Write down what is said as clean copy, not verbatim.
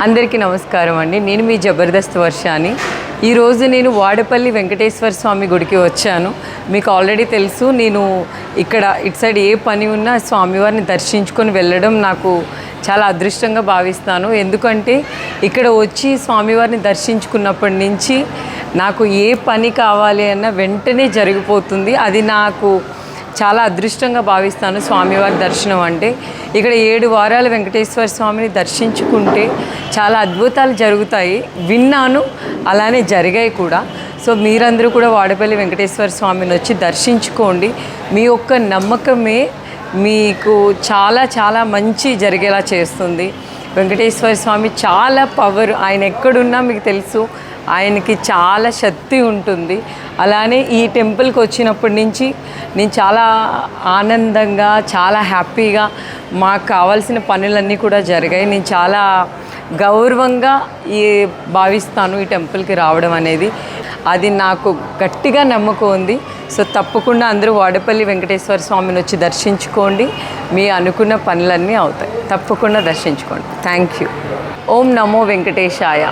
అందరికీ నమస్కారం అండి. నేను మీ జబర్దస్త్ వర్షాని. ఈరోజు నేను వాడపల్లి వెంకటేశ్వర స్వామి గుడికి వచ్చాను. మీకు ఆల్రెడీ తెలుసు, నేను ఇక్కడ ఇటు సైడ్ ఏ పని ఉన్నా స్వామివారిని దర్శించుకొని వెళ్ళడం నాకు చాలా అదృష్టంగా భావిస్తాను. ఎందుకంటే ఇక్కడ వచ్చి స్వామివారిని దర్శించుకున్నప్పటి నుంచి నాకు ఏ పని కావాలి అన్న వెంటనే జరిగిపోతుంది. అది నాకు చాలా అదృష్టంగా భావిస్తాను స్వామివారి దర్శనం అంటే. ఇక్కడ 7 వారాలు వెంకటేశ్వర స్వామిని దర్శించుకుంటే చాలా అద్భుతాలు జరుగుతాయి, విన్నాను, అలానే జరిగాయి కూడా. సో మీరందరూ కూడా వాడపల్లి వెంకటేశ్వర స్వామిని వచ్చి దర్శించుకోండి. మీ యొక్క నమ్మకమే మీకు చాలా చాలా మంచి జరిగేలా చేస్తుంది. వెంకటేశ్వర స్వామి చాలా పవర్, ఆయన ఎక్కడున్నా మీకు తెలుసు, ఆయనకి చాలా శక్తి ఉంటుంది. అలానే ఈ టెంపుల్కి వచ్చినప్పటి నుంచి నేను చాలా ఆనందంగా, చాలా హ్యాపీగా, మాకు కావాల్సిన పనులన్నీ కూడా జరిగాయి. నేను చాలా గౌరవంగా భావిస్తాను ఈ టెంపుల్కి రావడం అనేది. అది నాకు గట్టిగా నమ్మకం ఉంది. సో తప్పకుండా అందరూ వాడపల్లి వెంకటేశ్వర స్వామిని వచ్చి దర్శించుకోండి. మీ అనుకున్న పనులన్నీ అవుతాయి. తప్పకుండా దర్శించుకోండి. Thank you. Om Namo Venkatesaya.